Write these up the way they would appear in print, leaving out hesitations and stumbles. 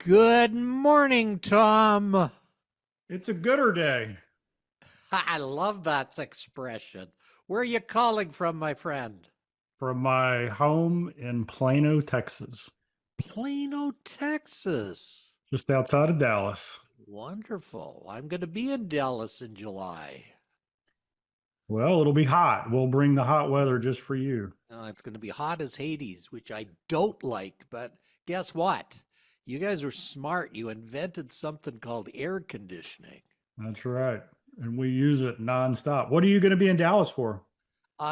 Good morning, Tom. It's a gooder day I love that expression. Where are you calling from, my friend? from my home in Plano, Texas, Plano, Texas. just outside of Dallas. Wonderful. I'm going to be in Dallas in July. Well, it'll be hot. We'll bring the hot weather just for you. It's going to be hot as Hades, which I don't like, but guess what? You guys are smart. You invented something called air conditioning. That's right. And we use it nonstop. What are you going to be in Dallas for?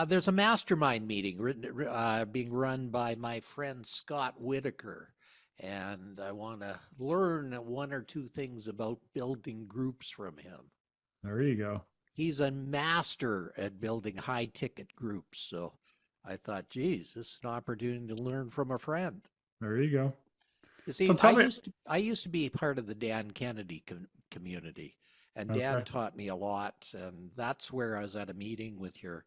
There's a mastermind meeting being run by my friend Scott Whitaker, and I want to learn one or two things about building groups from him. There you go. He's a master at building high ticket groups, so I thought, geez, this is an opportunity to learn from a friend. There you go. You So see, tell me. I used to be part of the Dan Kennedy community, and Dan Okay. taught me a lot. And that's where I was at a meeting with your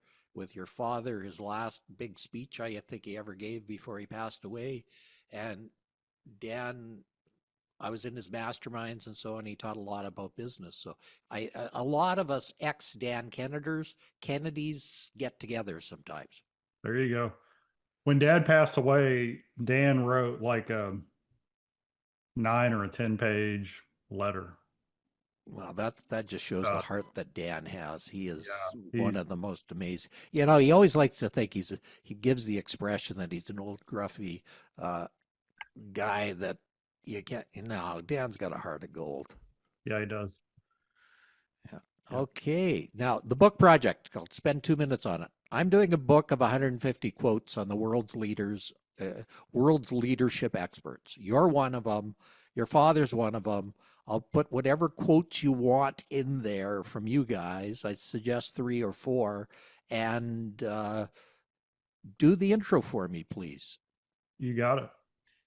father, his last big speech I think he ever gave before he passed away. And Dan, I was in his masterminds and so on. He taught a lot about business. So a lot of us ex Dan Kennedys get together sometimes. There you go. When Dad passed away, Dan wrote like a 9 or 10 page letter. Well, that just shows the Uh, heart that Dan has. He is yeah, one of he's the most amazing. You know, he always likes to think he gives the expression that he's an old gruffy uh, guy that you can't. No, Dan's got a heart of gold. yeah, he does. Yeah. Yeah. Okay. Now, the book project, I'll spend 2 minutes on it. I'm doing a book of 150 quotes on the world's leadership experts. You're one of them. Your father's one of them. I'll put whatever quotes you want in there from you guys. I suggest 3 or 4, and do the intro for me, please. You got it.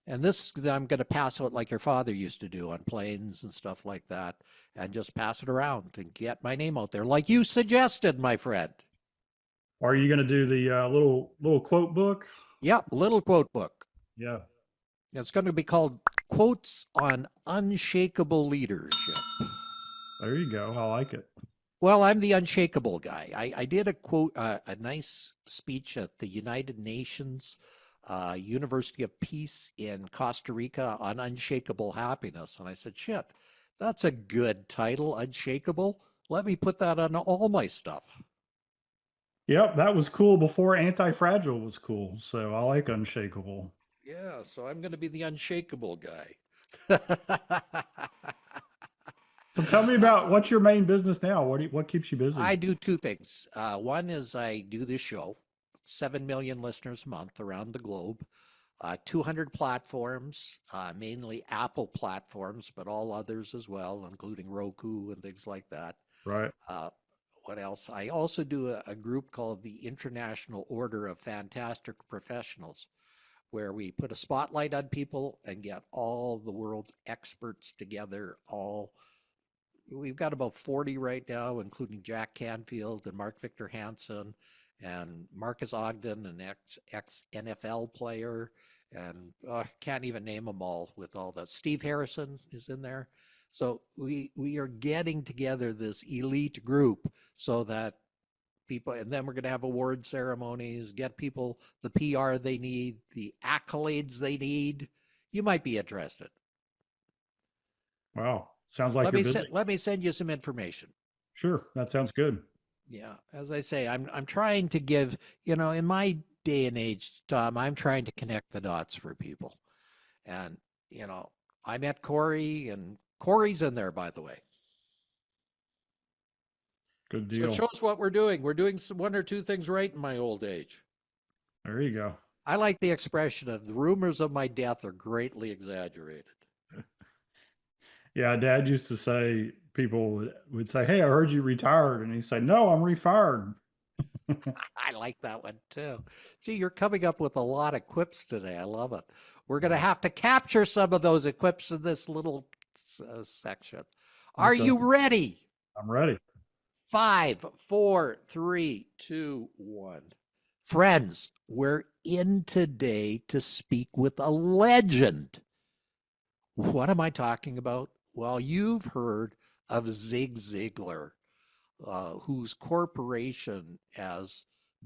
And this, I'm going to pass out like your father used to do on planes and stuff like that, and just pass it around and get my name out there, like you suggested, my friend. Are you going to do the little quote book? Yep, little quote book. Yeah. It's going to be called Quotes on Unshakable Leadership. There you go. I like it. Well, I'm the unshakable guy. I did a nice speech at the United Nations University of Peace in Costa Rica on unshakable happiness. And I said, shit, that's a good title, Unshakable. Let me put that on all my stuff. Yep, that was cool before Anti-Fragile was cool. So I like Unshakable. Yeah, so I'm going to be the unshakable guy. So tell me about what's your main business now? What keeps you busy? I do two things. One is I do this show, 7 million listeners a month around the globe, 200 platforms, mainly Apple platforms, but all others as well, including Roku and things like that. Right. Uh, what else? I also do a group called the International Order of Fantastic Professionals, where we put a spotlight on people and get all the world's experts together. We've got about 40 right now, including Jack Canfield and Mark Victor Hansen and Marcus Ogden, an ex NFL player, and can't even name them all with all that. Steve Harrison is in there. So we are getting together this elite group so that people, and then we're going to have award ceremonies, get people the PR they need, the accolades they need. You might be interested. Wow. Sounds like you're busy. Let me send you some information. Sure. That sounds good. Yeah, as I say, I'm trying to give, in my day and age, Tom, I'm trying to connect the dots for people. And, I met Corey, and Corey's in there, by the way. Good So it deal. shows what we're doing. We're doing one or two things right in my old age. There you go. I like the expression of the rumors of my death are greatly exaggerated. Yeah, Dad used to say people would say, "Hey, I heard you retired," and he'd say, "No, I'm refired." I like that one too. Gee, you're coming up with a lot of quips today. I love it. We're going to have to capture some of those quips in this little section. Are Okay, you ready? I'm ready. 5, 4, 3, 2, 1. Friends, we're in today to speak with a legend. What am I talking about? Well, you've heard of Zig Ziglar, whose corporation has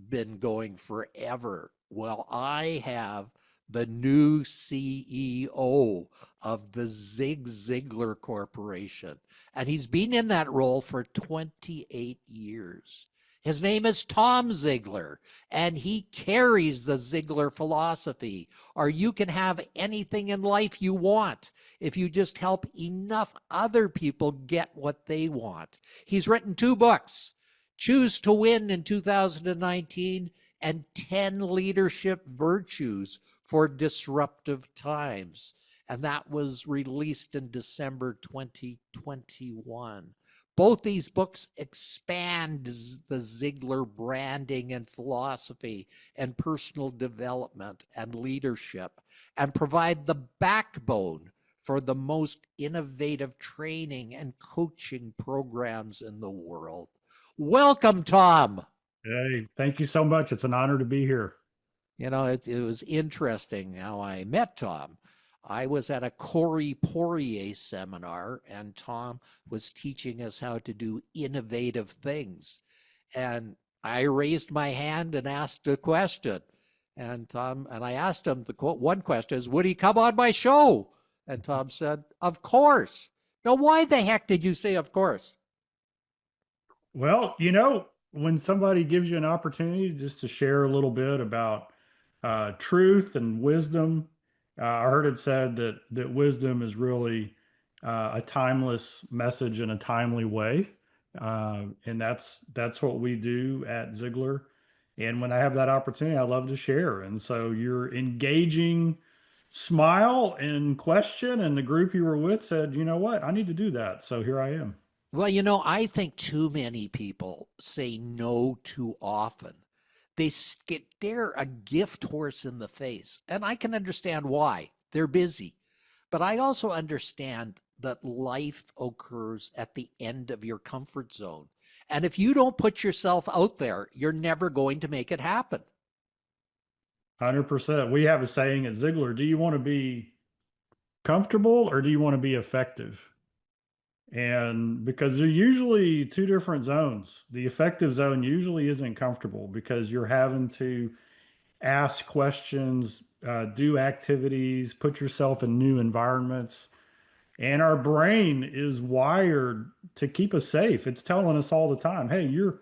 been going forever. Well, I have the new CEO of the Zig Ziglar Corporation, and he's been in that role for 28 years. His name is Tom Ziglar, and he carries the Ziglar philosophy, or you can have anything in life you want if you just help enough other people get what they want. He's written 2 books, Choose to Win in 2019 and 10 Leadership Virtues for Disruptive Times. And that was released in December 2021. Both these books expand the Ziglar branding and philosophy and personal development and leadership and provide the backbone for the most innovative training and coaching programs in the world. Welcome, Tom. Hey, thank you so much. It's an honor to be here. It was interesting how I met Tom. I was at a Corey Poirier seminar, and Tom was teaching us how to do innovative things. And I raised my hand and asked a question. And I asked him one question is, would he come on my show? And Tom said, of course. Now, why the heck did you say, of course? Well, when somebody gives you an opportunity just to share a little bit about truth and wisdom, I heard it said that wisdom is really a timeless message in a timely way, and that's what we do at Ziglar. And when I have that opportunity, I love to share. And so you're engaging smile and question, and the group you were with said, you know what, I need to do that. So here I am. Well, I think too many people say no too often. They stare a gift horse in the face. And I can understand why. They're busy. But I also understand that life occurs at the end of your comfort zone. And if you don't put yourself out there, you're never going to make it happen. 100%. We have a saying at Ziglar, do you want to be comfortable or do you want to be effective? And because they're usually two different zones. The effective zone usually isn't comfortable because you're having to ask questions, do activities, put yourself in new environments. And our brain is wired to keep us safe. It's telling us all the time, hey, you're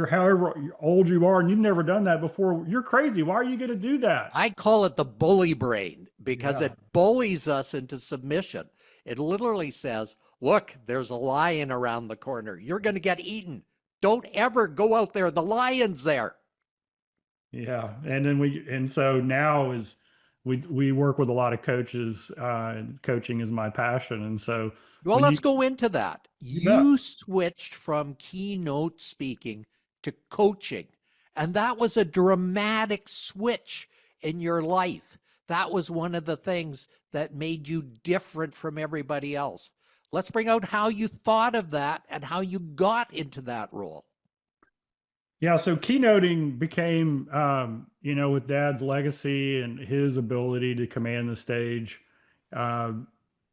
however old you are and you've never done that before. You're crazy. Why are you going to do that? I call it the bully brain because Yeah. it bullies us into submission. It literally says, look, there's a lion around the corner. You're going to get eaten. Don't ever go out there. The lion's there. Yeah. And so now is we work with a lot of coaches, and coaching is my passion. And so Well, when let's go into that. you bet. You switched from keynote speaking to coaching, and that was a dramatic switch in your life. That was one of the things that made you different from everybody else. Let's bring out how you thought of that and how you got into that role. Yeah, so keynoting became, with Dad's legacy and his ability to command the stage, uh,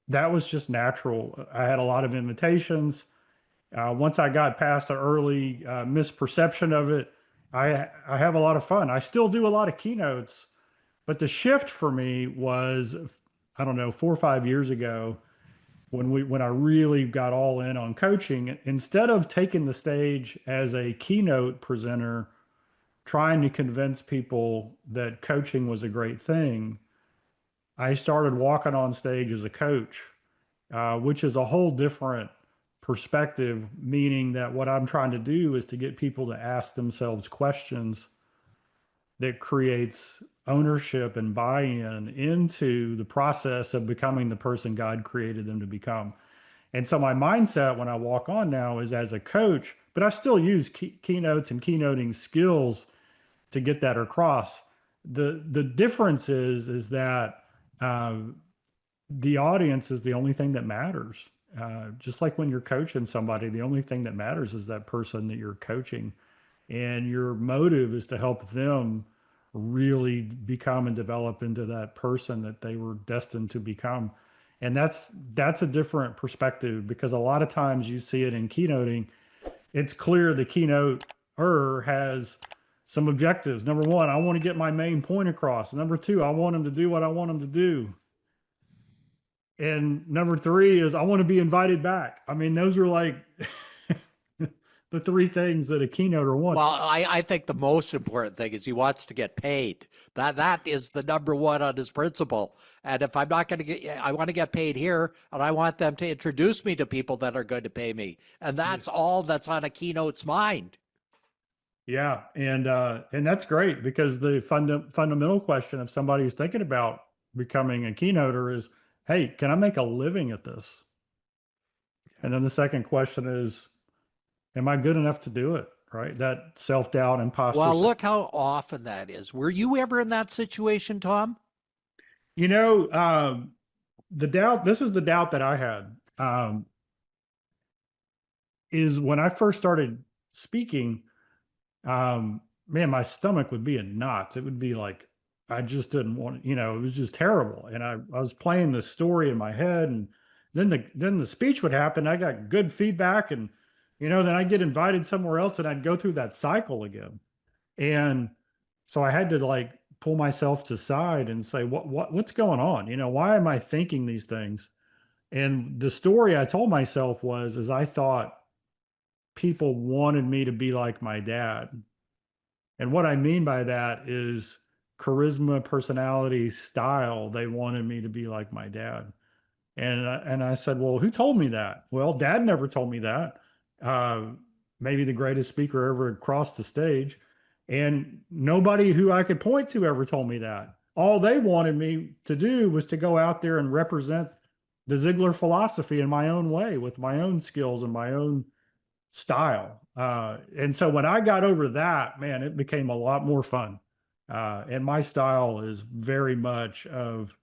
that was just natural. I had a lot of invitations. Once I got past the early misperception of it, I have a lot of fun. I still do a lot of keynotes, but the shift for me was, I don't know, 4 or 5 years ago when I really got all in on coaching. Instead of taking the stage as a keynote presenter, trying to convince people that coaching was a great thing, I started walking on stage as a coach, which is a whole different perspective, meaning that what I'm trying to do is to get people to ask themselves questions that creates ownership and buy-in into the process of becoming the person God created them to become. And so my mindset when I walk on now is as a coach, but I still use keynotes and keynoting skills to get that across. The difference is that uh, the audience is the only thing that matters. Just like when you're coaching somebody, the only thing that matters is that person that you're coaching, and your motive is to help them really become and develop into that person that they were destined to become. And that's a different perspective because a lot of times you see it in keynoting. It's clear the keynoter has some objectives. Number one, I want to get my main point across. Number two, I want them to do what I want them to do. And number three is I want to be invited back. I mean, those are like the three things that a keynoter wants. Well, I think the most important thing is he wants to get paid. That is the number one on his principle. And if I'm not going to get, I want to get paid here, and I want them to introduce me to people that are going to pay me. And that's all that's on a keynote's mind. Yeah, and that's great because the fundamental question of somebody who's thinking about becoming a keynoter is, hey, can I make a living at this? And then the second question is, am I good enough to do it? Right? That self-doubt, imposter. Well, look how often that is. Were you ever in that situation, Tom? You know, the doubt, this is the doubt that I had, is when I first started speaking, man, my stomach would be in knots. It would be like, I just didn't want, it was just terrible. And I was playing the story in my head, and then the speech would happen. I got good feedback, and then I'd get invited somewhere else and I'd go through that cycle again. And so I had to like pull myself to side and say, what's going on? Why am I thinking these things? And the story I told myself is I thought people wanted me to be like my dad. And what I mean by that is charisma, personality, style. They wanted me to be like my dad. And I said, well, who told me that? Well, dad never told me that. Uh, Maybe the greatest speaker ever crossed the stage. And nobody who I could point to ever told me that. All they wanted me to do was to go out there and represent the Ziegler philosophy in my own way with my own skills and my own style. And so when I got over that, man, it became a lot more fun. And my style is very much of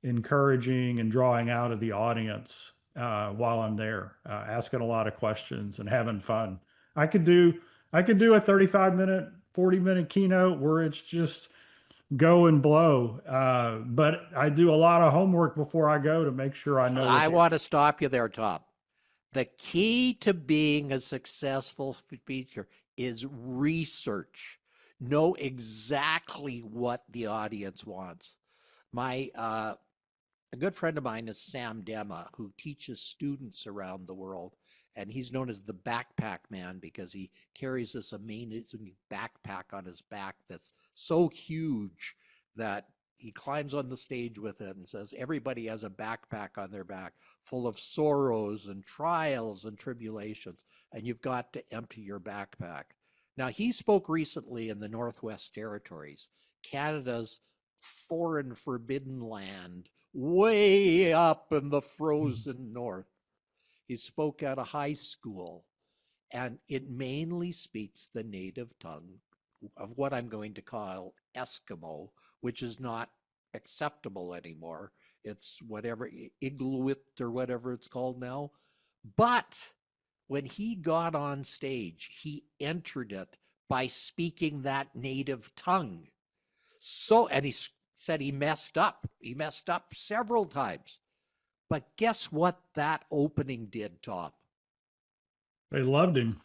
encouraging and drawing out of the audience while I'm there, asking a lot of questions and having fun. I could do a 35-minute, 40-minute keynote where it's just go and blow. But I do a lot of homework before I go to make sure I know. I want to stop you there, Tom. The key to being a successful speaker is research. Know exactly what the audience wants. A good friend of mine is Sam Dema, who teaches students around the world, and he's known as the backpack man because he carries this amazing backpack on his back that's so huge that he climbs on the stage with it and says everybody has a backpack on their back full of sorrows and trials and tribulations, and you've got to empty your backpack. Now, he spoke recently in the Northwest Territories, Canada's foreign forbidden land, way up in the frozen north. He spoke at a high school, and it mainly speaks the native tongue of what I'm going to call Eskimo, which is not acceptable anymore. It's whatever, Inuit or whatever it's called now. But when he got on stage, he entered it by speaking that native tongue. So, and he said he messed up. He messed up several times. But guess what that opening did, Tom? They loved him.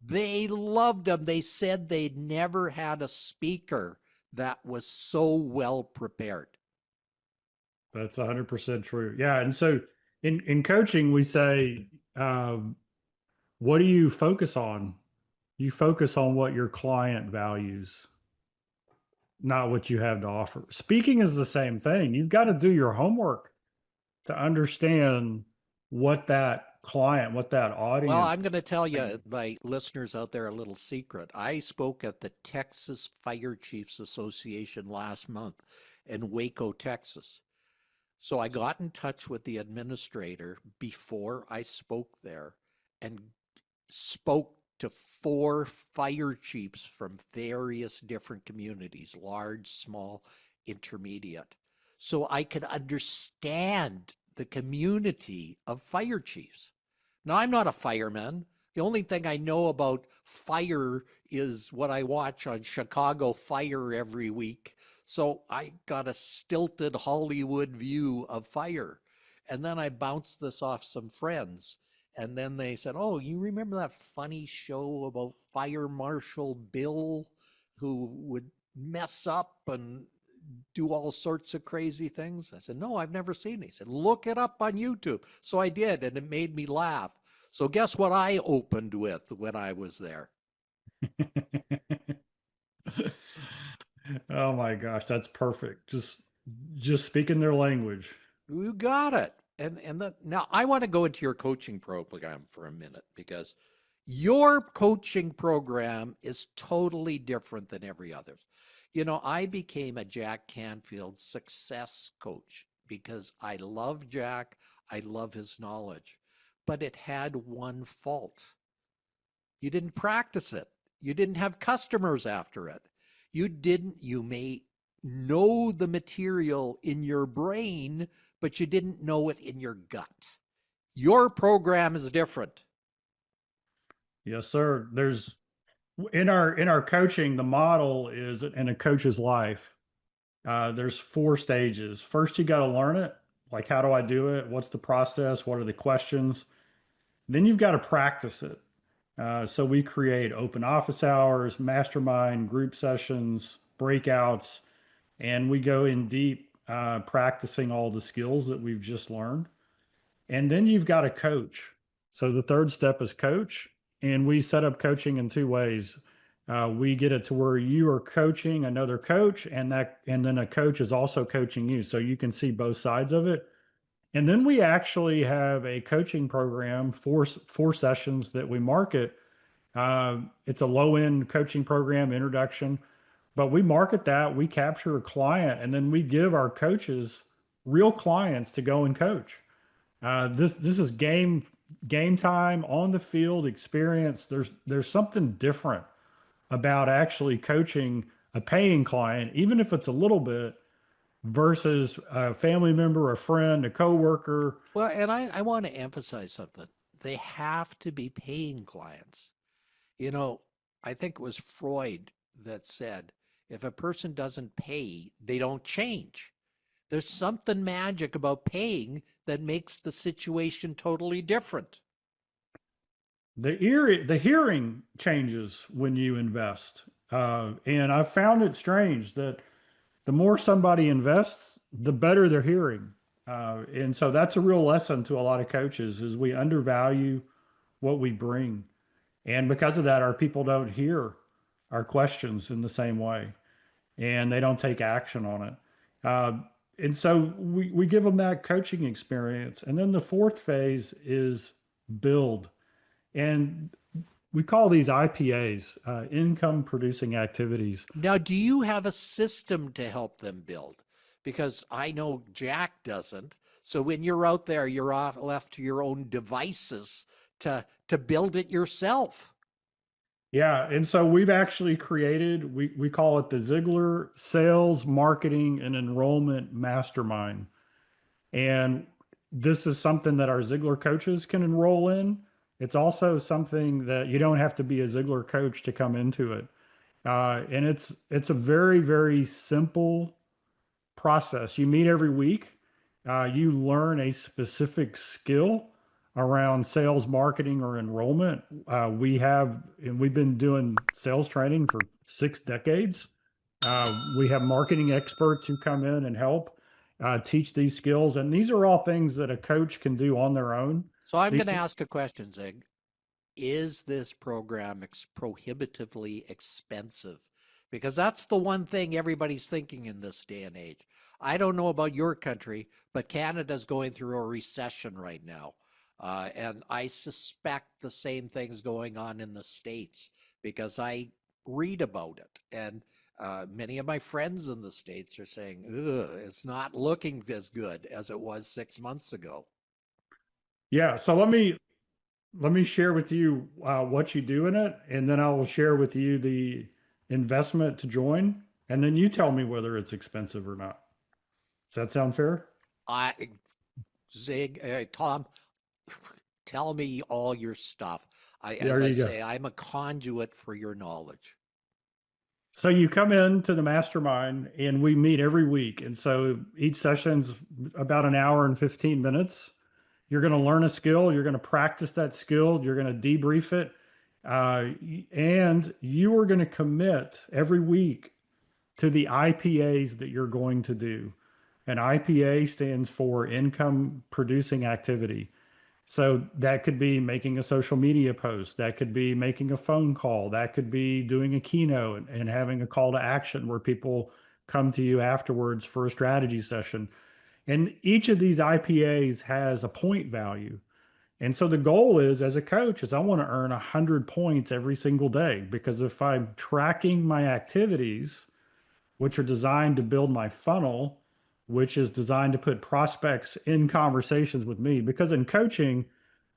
They loved him. They said they'd never had a speaker that was so well prepared. That's 100% true. Yeah. And so in coaching, we say, what do you focus on? You focus on what your client values, not what you have to offer. Speaking is the same thing. You've got to do your homework to understand what that client, what that audience. Well, I'm going to tell you, my listeners out there, a little secret. I spoke at the Texas Fire Chiefs Association last month in Waco, Texas. So I got in touch with the administrator before I spoke there and spoke to 4 fire chiefs from various different communities, large, small, intermediate, so I could understand the community of fire chiefs. Now, I'm not a fireman. The only thing I know about fire is what I watch on Chicago Fire every week. So I got a stilted Hollywood view of fire. And then I bounced this off some friends. And then they said, "Oh, you remember that funny show about Fire Marshal Bill who would mess up and do all sorts of crazy things?" I said, "No, I've never seen it." He said, "Look it up on YouTube." So I did, and it made me laugh. So guess what I opened with when I was there? Oh my gosh, that's perfect. Just speaking their language. You got it. Now I want to go into your coaching program for a minute because your coaching program is totally different than every other's. You know, I became a Jack Canfield success coach because I love Jack. I love his knowledge, but it had one fault. You didn't practice it. You didn't have customers after it. You may know the material in your brain, but you didn't know it in your gut. Your program is different. Yes, sir. There's in our coaching, the model is in a coach's life. There's four stages. First, you got to learn it. Like, how do I do it? What's the process? What are the questions? Then you've got to practice it. So we create open office hours, mastermind, group sessions, breakouts, and we go in deep practicing all the skills that we've just learned. And then you've got a coach. So the third step is coach. And we set up coaching in two ways. We get it to where you are coaching another coach, and then a coach is also coaching you. So you can see both sides of it. And then we actually have a coaching program, four sessions that we market. It's a low end coaching program, introduction, but we market that. We capture a client, and then we give our coaches real clients to go and coach. This is game time on the field experience. There's something different about actually coaching a paying client, even if it's a little bit, versus a family member, a friend, a coworker. Well, and I want to emphasize something. They have to be paying clients. You know, I think it was Freud that said if a person doesn't pay, they don't change. There's something magic about paying that makes the situation totally different. The hearing changes when you invest, and I found it strange that the more somebody invests, the better their hearing. And so that's a real lesson to a lot of coaches is we undervalue what we bring. And because of that, our people don't hear our questions in the same way and they don't take action on it. Uh, and so we give them that coaching experience. And then the fourth phase is build. And we call these IPAs, income producing activities. Now, do you have a system to help them build? Because I know Jack doesn't. So when you're out there, you're off left to your own devices to build it yourself. Yeah, and so we've actually created, we call it the Ziegler Sales, Marketing, and Enrollment Mastermind. And this is something that our Ziegler coaches can enroll in. It's also something that you don't have to be a Ziegler coach to come into it. And it's a very, very simple process. You meet every week. You learn a specific skill around sales, marketing, or enrollment. And we've been doing sales training for 6 decades. We have marketing experts who come in and help teach these skills. And these are all things that a coach can do on their own. So I'm These, going to ask a question, Zig. Is this program prohibitively expensive? Because that's the one thing everybody's thinking in this day and age. I don't know about your country, but Canada's going through a recession right now. And I suspect the same thing's going on in the States because I read about it. And many of my friends in the States are saying, ugh, it's not looking as good as it was 6 months ago. yeah. So let me share with you what you do in it, and then I will share with you the investment to join, and then you tell me whether it's expensive or not. Does that sound fair? I, Zig, Tom, tell me all your stuff. There As I you go. say, I'm a conduit for your knowledge. So you come into the mastermind and we meet every week. And so each session's about an hour and 15 minutes. You're going to learn a skill, you're going to practice that skill, you're going to debrief it. And you are going to commit every week to the IPAs that you're going to do. An IPA stands for income producing activity. So that could be making a social media post, that could be making a phone call, that could be doing a keynote and having a call to action where people come to you afterwards for a strategy session. And each of these IPAs has a point value. And so the goal is, as a coach, is I want to earn 100 points every single day, because if I'm tracking my activities, which are designed to build my funnel, which is designed to put prospects in conversations with me. Because in coaching,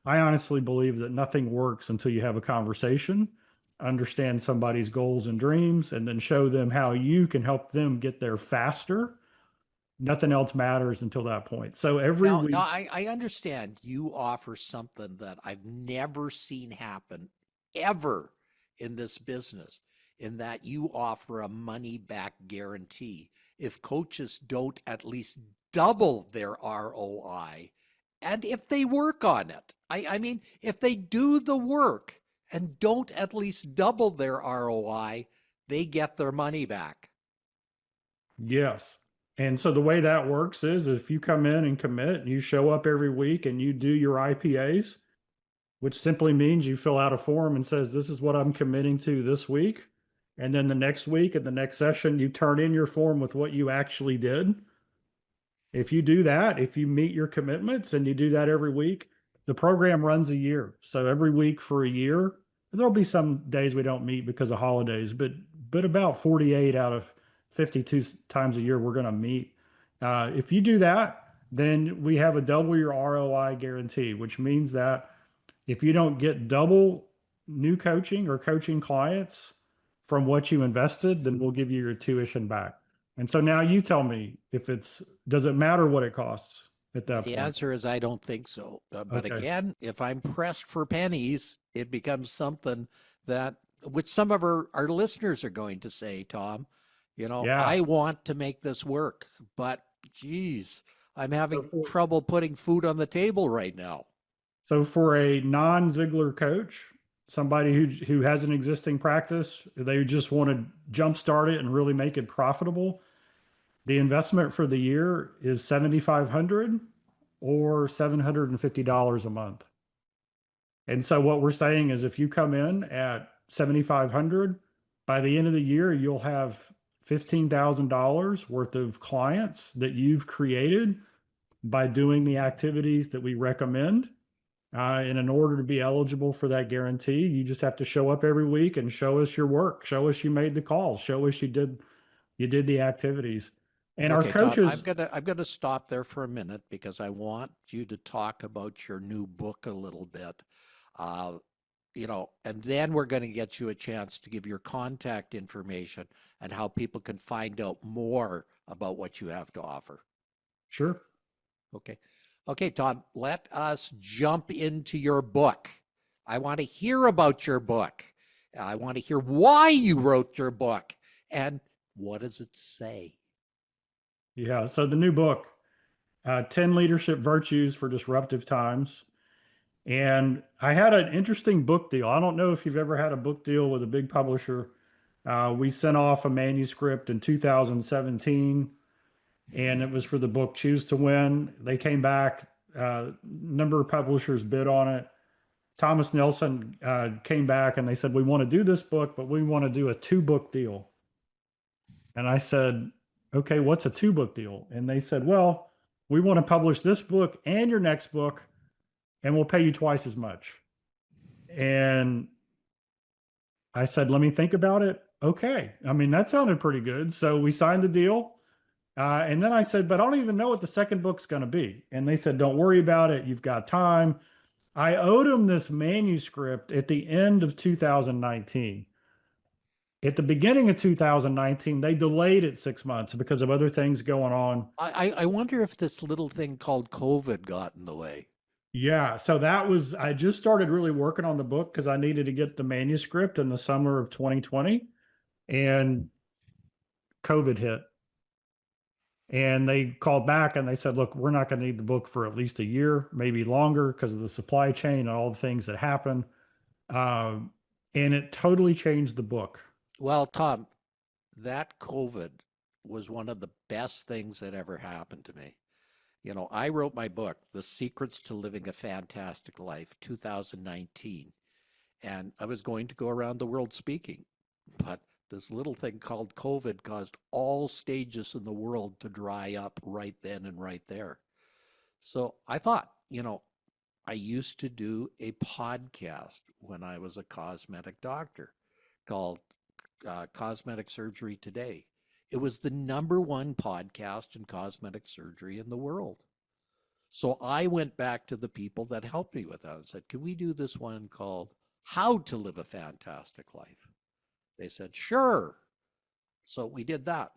I honestly believe that nothing works until you have a conversation, understand somebody's goals and dreams, and then show them how you can help them get there faster. Nothing else matters until that point. So every Now, week, I understand you offer something that I've never seen happen ever in this business, in that you offer a money back guarantee. If coaches don't at least double their ROI, and if they work on it, I mean, if they do the work and don't at least double their ROI, they get their money back. yes. And so the way that works is if you come in and commit, and you show up every week and you do your IPAs, which simply means you fill out a form and says, this is what I'm committing to this week. And then the next week at the next session, you turn in your form with what you actually did. If you do that, if you meet your commitments and you do that every week, the program runs a year. So every week for a year, there'll be some days we don't meet because of holidays, but about 48 out of 52 times a year we're going to meet. If you do that, then we have a double your ROI guarantee, which means that if you don't get double new coaching or coaching clients from what you invested, then we'll give you your tuition back. And so now you tell me, if it's, does it matter what it costs at that The point? answer is I don't think so. But Okay. again, if I'm pressed for pennies, it becomes something that, which some of our listeners are going to say, Tom, Yeah. I want to make this work, but geez, I'm So having for trouble putting food on the table right now. so for a non-Ziegler coach, somebody who has an existing practice, they just want to jumpstart it and really make it profitable. The investment for the year is 7,500 or $750 a month. And so what we're saying is if you come in at 7,500, by the end of the year, you'll have $15,000 worth of clients that you've created by doing the activities that we recommend. And in order to be eligible for that guarantee, you just have to show up every week and show us your work, show us you made the calls, show us you did the activities. And our Okay, Tom, I'm coaches, gonna I'm gonna stop there for a minute because I want you to talk about your new book a little bit. Uh, and then we're going to get you a chance to give your contact information and how people can find out more about what you have to offer. sure. Okay. Okay, Tom, let us jump into your book. I want to hear about your book. I want to hear why you wrote your book and what does it say? Yeah. So the new book, 10 Leadership Virtues for Disruptive Times. And I had an interesting book deal. I don't know if you've ever had a book deal with a big publisher. We sent off a manuscript in 2017, and it was for the book Choose to Win. They came back, number of publishers bid on it. Thomas Nelson came back and they said, we want to do this book, but we want to do a two-book deal. And I said, okay, what's a two-book deal? And they said, well, we want to publish this book and your next book, and we'll pay you twice as much. And I said, let me think about it. Okay. I mean, that sounded pretty good. So we signed the deal. And then I said, but I don't even know what the second book's going to be. And they said, don't worry about it. You've got time. I owed them this manuscript at the end of 2019. At the beginning of 2019, they delayed it 6 months because of other things going on. I wonder if this little thing called COVID got in the way. Yeah, so I just started really working on the book because I needed to get the manuscript in the summer of 2020. and COVID hit. And they called back and they said, look, we're not going to need the book for at least a year, maybe longer, because of the supply chain and all the things that happen. Um, and it totally changed the book. Well, Tom, that COVID was one of the best things that ever happened to me. You know, I wrote my book, The Secrets to Living a Fantastic Life, 2019, and I was going to go around the world speaking, but this little thing called COVID caused all stages in the world to dry up right then and right there. So I thought, you know, I used to do a podcast when I was a cosmetic doctor called Cosmetic Surgery Today. It was the number one podcast in cosmetic surgery in the world. So I went back to the people that helped me with that and said, can we do this one called How to Live a Fantastic Life? They said, sure. So we did that.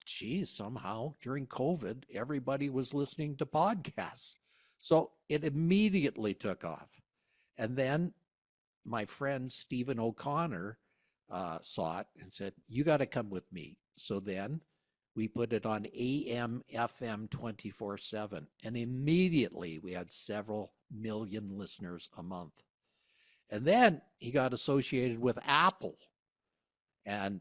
Geez, somehow during COVID, everybody was listening to podcasts. So it immediately took off. And then my friend Stephen O'Connor saw it and said, you got to come with me. So then we put it on AM, FM 24/7. And immediately we had several million listeners a month. And then he got associated with Apple, and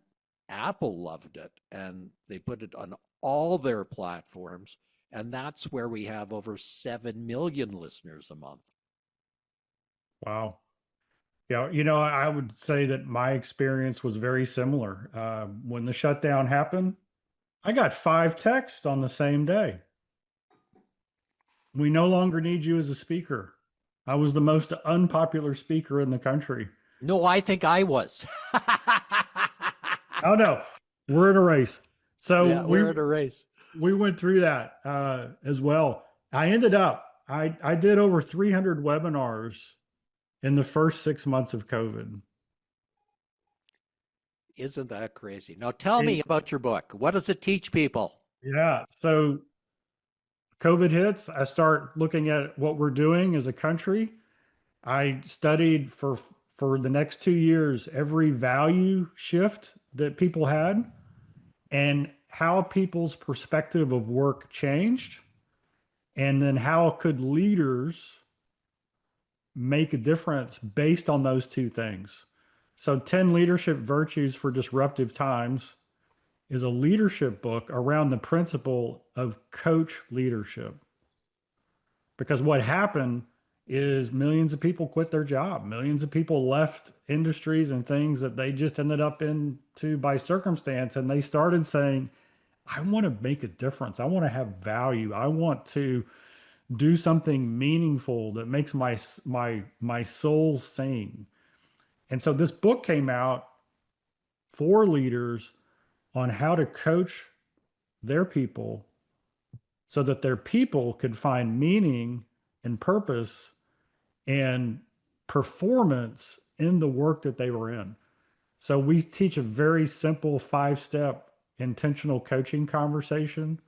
Apple loved it. And they put it on all their platforms. And that's where we have over 7 million listeners a month. Wow. Yeah, you know, I would say that my experience was very similar. When the shutdown happened, I got 5 texts on the same day. We no longer need you as a speaker. I was the most unpopular speaker in the country. No, I think I was. Oh no, we're in a race. So Yeah, we're in a race. we went through that as well. I did over 300 webinars in the first 6 months of COVID. Isn't that crazy? Now tell me And about your book. What does it teach people? yeah, so COVID hits, I start looking at what we're doing as a country. I studied for the next 2 years every value shift that people had and how people's perspective of work changed, and then how could leaders make a difference based on those two things. So 10 leadership virtues for disruptive times is a leadership book around the principle of coach leadership. Because what happened is millions of people quit their job. Millions of people left industries and things that they just ended up into by circumstance. And they started saying, I want to make a difference. I want to have value. I want to do something meaningful that makes my soul sing. And so this book came out for leaders on how to coach their people so that their people could find meaning and purpose and performance in the work that they were in. So we teach a very simple 5-step intentional coaching conversation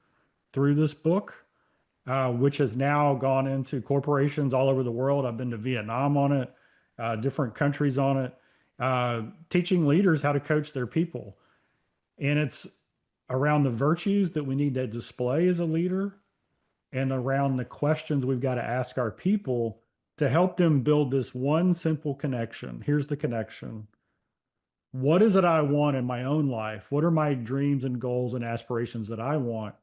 through this book, which has now gone into corporations all over the world. I've been to Vietnam on it, different countries on it, teaching leaders how to coach their people. And it's around the virtues that we need to display as a leader and around the questions we've got to ask our people to help them build this one simple connection. Here's the connection. What is it I want in my own life? What are my dreams and goals and aspirations that I want?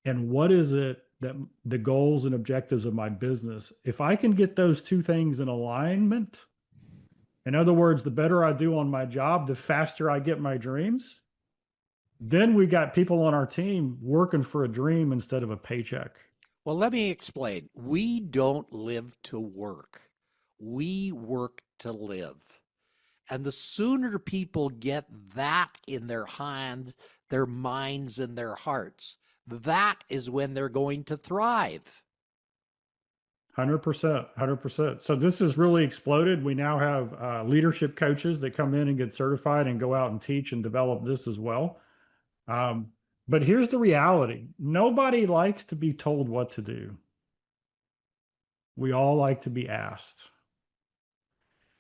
And what is it that the goals and objectives of my business? If I can get those two things in alignment, in other words, the better I do on my job, the faster I get my dreams, then we got people on our team working for a dream instead of a paycheck. Well, let me explain. We don't live to work. We work to live. And the sooner people get that in their hands, their minds, and their hearts, that is when they're going to thrive. 100%, 100%. So this has really exploded. We now have leadership coaches that come in and get certified and go out and teach and develop this as well. Um, but here's the reality. Nobody likes to be told what to do. We all like to be asked.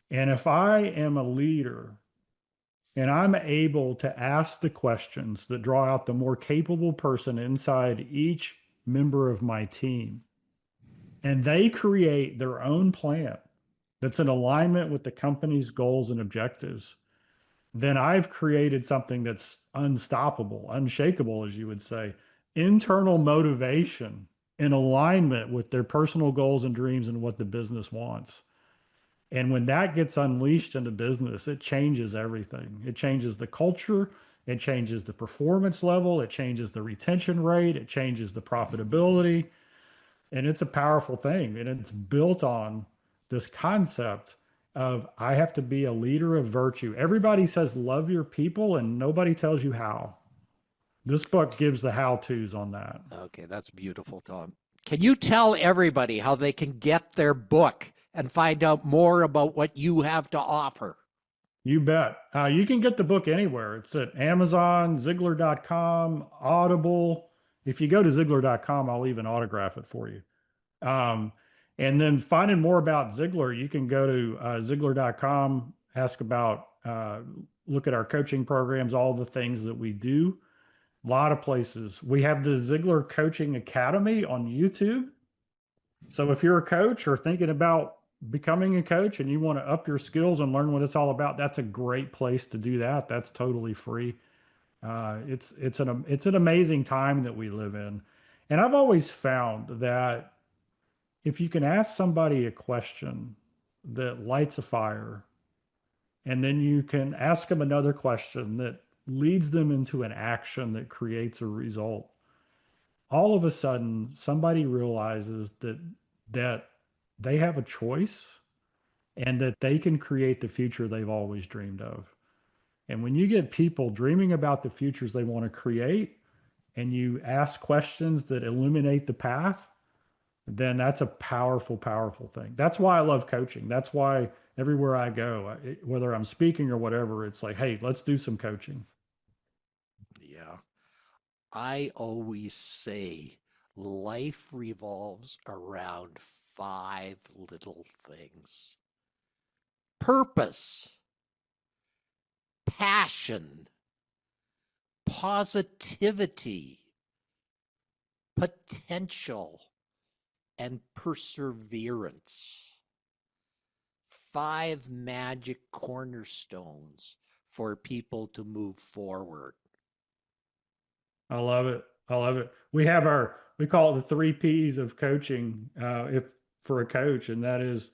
And if I am a leader And I'm able to ask the questions that draw out the more capable person inside each member of my team. And they create their own plan that's in alignment with the company's goals and objectives. Then I've created something that's unstoppable, unshakable, as you would say, internal motivation in alignment with their personal goals and dreams and what the business wants. And when that gets unleashed into business, it changes everything. It changes the culture, it changes the performance level, it changes the retention rate, it changes the profitability. And it's a powerful thing. And it's built on this concept of I have to be a leader of virtue. Everybody says love your people, and nobody tells you how. This book gives the how to's on that. Okay, that's beautiful, Tom. Can you tell everybody how they can get their book and find out more about what you have to offer? You bet. You can get the book anywhere. It's at Amazon, Ziglar.com, Audible. If you go to Ziglar.com, I'll even autograph it for you. Um, and then finding more about Ziglar, you can go to Ziglar.com, ask about, look at our coaching programs, all the things that we do. A lot of places. We have the Ziglar Coaching Academy on YouTube. So if you're a coach or thinking about becoming a coach and you want to up your skills and learn what it's all about, that's a great place to do that. That's totally free. It's an amazing time that we live in, and I've always found that if you can ask somebody a question that lights a fire, and then you can ask them another question that leads them into an action that creates a result, all of a sudden somebody realizes that they have a choice and that they can create the future they've always dreamed of. And when you get people dreaming about the futures they want to create and you ask questions that illuminate the path, then that's a powerful, powerful thing. That's why I love coaching. That's why everywhere I go, whether I'm speaking or whatever, it's like, hey, let's do some coaching. Yeah. I always say life revolves around five little things: purpose, passion, positivity, potential, and perseverance. Five magic cornerstones for people to move forward. I love it. I love it. We call it the three P's of coaching, if for a coach, and that is,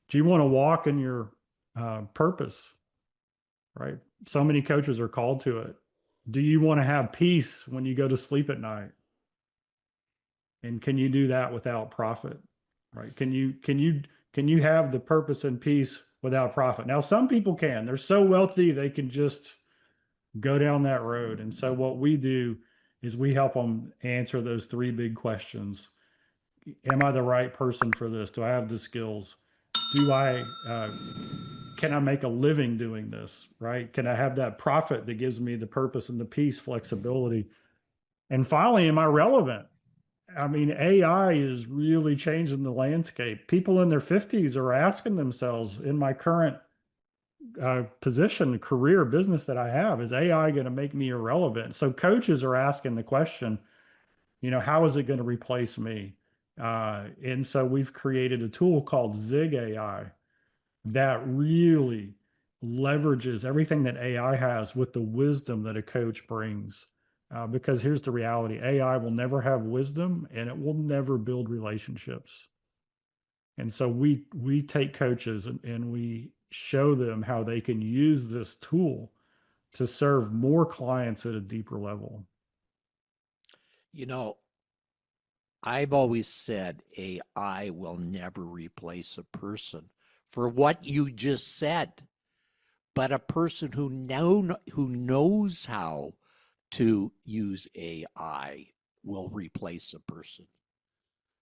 do you want to walk in your purpose? Right. So many coaches are called to it. Do you want to have peace when you go to sleep at night? And can you do that without profit? Right. Can you have the purpose and peace without profit? Now, some people can. They're so wealthy they can just go down that road. And so what we do is we help them answer those three big questions. Am I the right person for this? Do I have the skills? Do I can I make a living doing this? Right? Can I have that profit that gives me the purpose and the peace, flexibility? And finally, am I relevant? I mean, AI is really changing the landscape. People in their 50s are asking themselves, in my current position, career, business that I have, is AI going to make me irrelevant? So coaches are asking the question, how is it going to replace me? And so we've created a tool called Zig AI that really leverages everything that AI has with the wisdom that a coach brings. Because here's the reality: AI will never have wisdom and it will never build relationships. And so we take coaches and we show them how they can use this tool to serve more clients at a deeper level. You know, I've always said AI will never replace a person for what you just said, but a person who knows how to use AI will replace a person.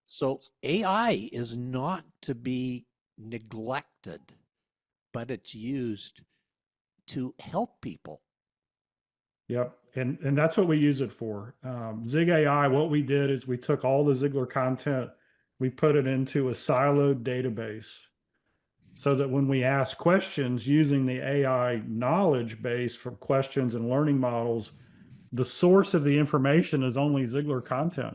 So AI is not to be neglected, but it's used to help people. Yep. And that's what we use it for. Zig AI, what we did is we took all the Ziegler content, we put it into a siloed database. so that when we ask questions using the AI knowledge base for questions and learning models, the source of the information is only Ziegler content.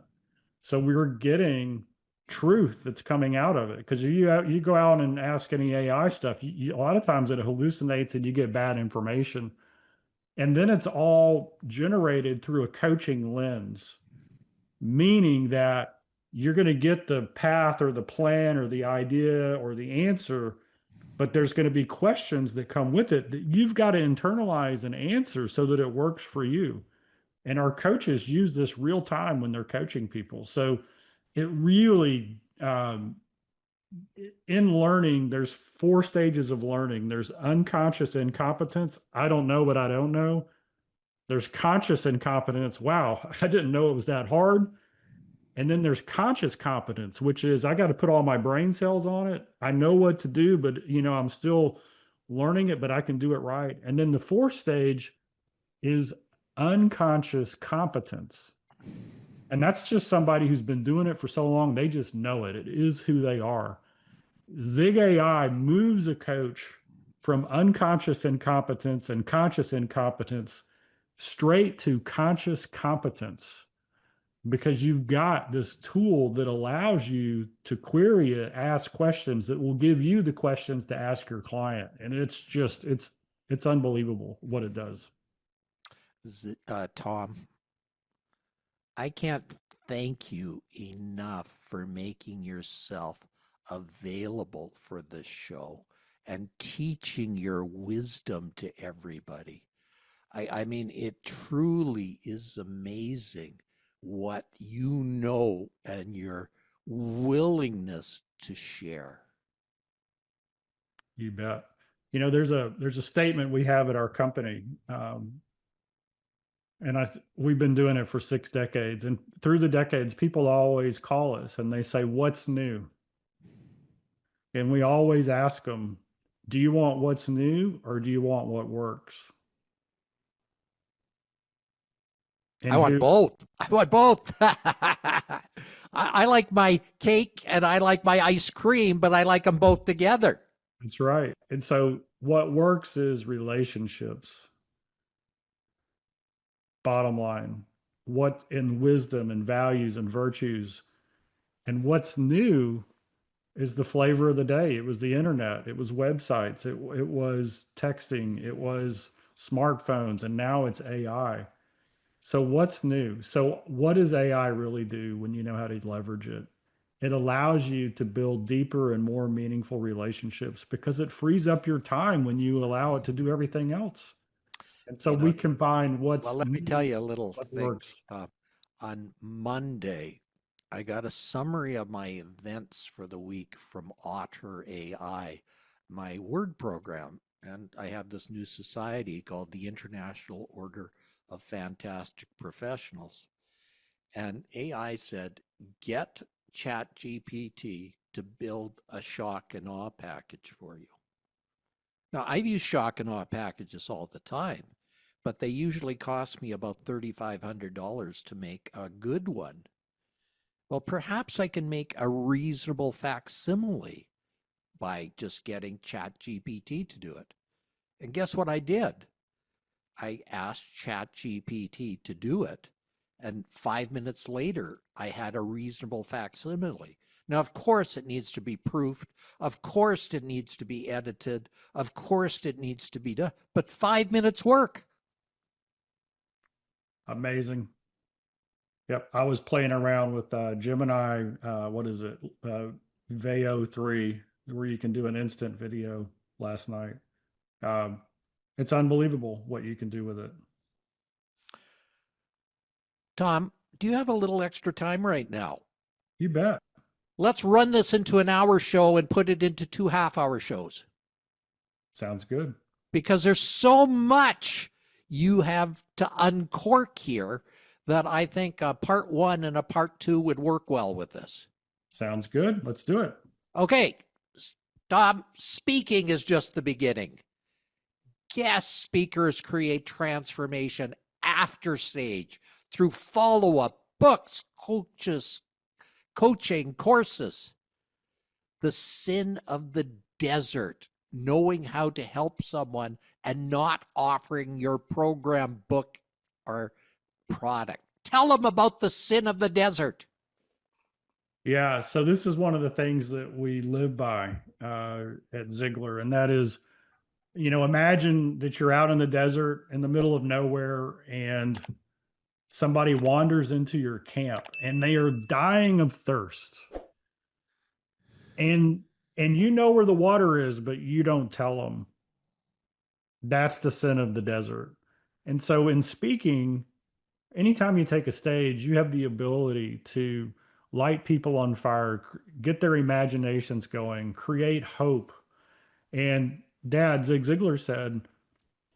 So we're getting truth that's coming out of it. Because you go out and ask any AI stuff, a lot of times it hallucinates and you get bad information. And then it's all generated through a coaching lens, meaning that you're going to get the path or the plan or the idea or the answer, but there's going to be questions that come with it that you've got to internalize and answer so that it works for you. And our coaches use this real time when they're coaching people. So it really, in learning, there's 4 stages of learning. There's unconscious incompetence. I don't know what I don't know. There's conscious incompetence. Wow, I didn't know it was that hard. And then there's conscious competence, which is I got to put all my brain cells on it. I know what to do, but I'm still learning it, but I can do it right. And then the 4th stage is unconscious competence. And that's just somebody who's been doing it for so long, they just know it. It is who they are. Zig AI moves a coach from unconscious incompetence and conscious incompetence straight to conscious competence, because you've got this tool that allows you to query it, ask questions that will give you the questions to ask your client. And it's unbelievable what it does. Tom, I can't thank you enough for making yourself available for this show and teaching your wisdom to everybody. I mean, it truly is amazing what you know and your willingness to share. You bet. There's a statement we have at our company, and we've been doing it for 6 decades. And through the decades, people always call us and they say, "What's new?" And we always ask them, "Do you want what's new or do you want what works?" I And want both. I want both. I like my cake and I like my ice cream, but I like them both together. That's right. And so what works is relationships. Bottom line, what in wisdom and values and virtues. And what's new is the flavor of the day. It was the internet, it was websites, it was texting, it was smartphones, and now it's AI. So what's new? So what does AI really do when you know how to leverage it? It allows you to build deeper and more meaningful relationships because it frees up your time when you allow it to do everything else. And so You know, we combine well, what's let me tell new, you a little what thing. works. On Monday, I got a summary of my events for the week from Otter AI, my word program. And I have this new society called the International Order of Fantastic Professionals. And AI said, get ChatGPT to build a shock and awe package for you. Now, I've used shock and awe packages all the time, but they usually cost me about $3,500 to make a good one. Well, perhaps I can make a reasonable facsimile by just getting ChatGPT to do it. And guess what I did? I asked ChatGPT to do it, and 5 minutes later, I had a reasonable facsimile. Now, of course, it needs to be proofed. Of course, it needs to be edited. Of course, it needs to be done. But 5 minutes work. Amazing. Yep. I was playing around with Gemini, what is it? Veo 3, where you can do an instant video last night. Um, it's unbelievable what you can do with it. Tom, do you have a little extra time right now? You bet. Let's run this into an hour show and put it into 2 half-hour shows. Sounds good. Because there's so much you have to uncork here that I think a part 1 and a part 2 would work well with this. Sounds good. Let's do it. Okay, Tom, speaking is just the beginning. Guest speakers create transformation after stage through follow-up, books, coaches, coaching, courses. the sin of the desert, knowing how to help someone and not offering your program, book, or product. Tell them about the sin of the desert. Yeah, so this is one of the things that we live by at Ziegler, and that is, imagine that you're out in the desert in the middle of nowhere, and somebody wanders into your camp, and they are dying of thirst, and you know where the water is, but you don't tell them. That's the sin of the desert. And so, in speaking, anytime you take a stage, you have the ability to light people on fire, get their imaginations going, create hope. And Dad, Zig Ziglar said,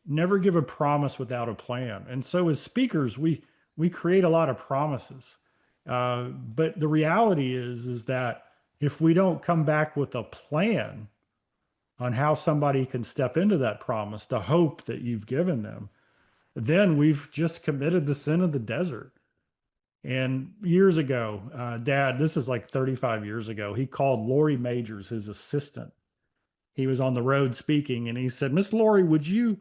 never give a promise without a plan. And so as speakers, we create a lot of promises. But the reality is that if we don't come back with a plan on how somebody can step into that promise, the hope that you've given them, then we've just committed the sin of the desert. And years ago, Dad, this is like 35 years ago, he called Lori Majors, his assistant. He was on the road speaking, and he said, "Miss Lori, would you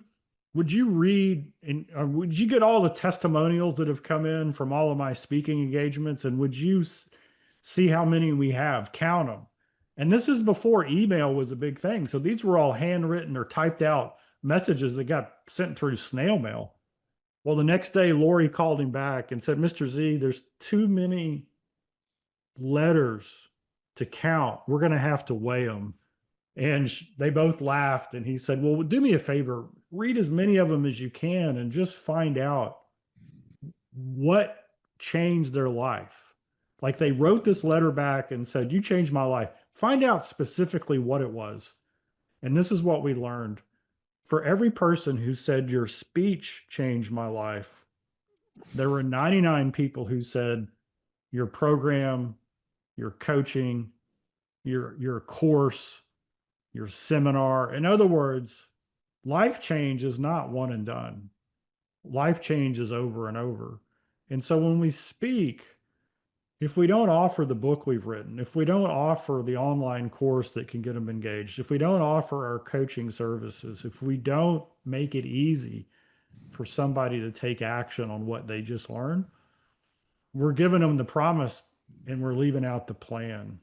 read and or would you get all the testimonials that have come in from all of my speaking engagements, and would you see how many we have? Count them." And this is before email was a big thing, so these were all handwritten or typed out messages that got sent through snail mail. Well, the next day, Lori called him back and said, "Mr. Z, there's too many letters to count. We're going to have to weigh them." And they both laughed. And he said, "Well, do me a favor, read as many of them as you can and just find out what changed their life." Like they wrote this letter back and said, "You changed my life." Find out specifically what it was. And this is what we learned. For every person who said, "Your speech changed my life," there were 99 people who said, "Your program, your coaching, your course, your seminar." In other words, life change is not one and done. Life change is over and over. And so when we speak, if we don't offer the book we've written, if we don't offer the online course that can get them engaged, if we don't offer our coaching services, if we don't make it easy for somebody to take action on what they just learned, we're giving them the promise and we're leaving out the plan.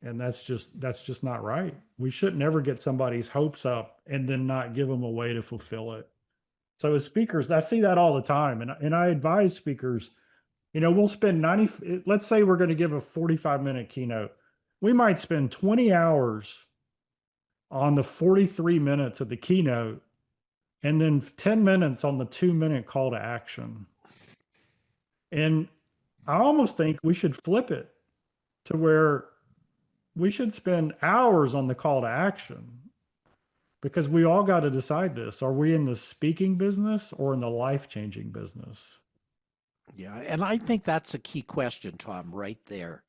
And that's just not right. We should never get somebody's hopes up and then not give them a way to fulfill it. So as speakers, I see that all the time, and I advise speakers, we'll spend 90, let's say we're going to give a 45-minute keynote. We might spend 20 hours on the 43 minutes of the keynote and then 10 minutes on the 2-minute call to action. And I almost think we should flip it to where we should spend hours on the call to action, because we all got to decide this. Are we in the speaking business or in the life-changing business? Yeah, and I think that's a key question, Tom, right there.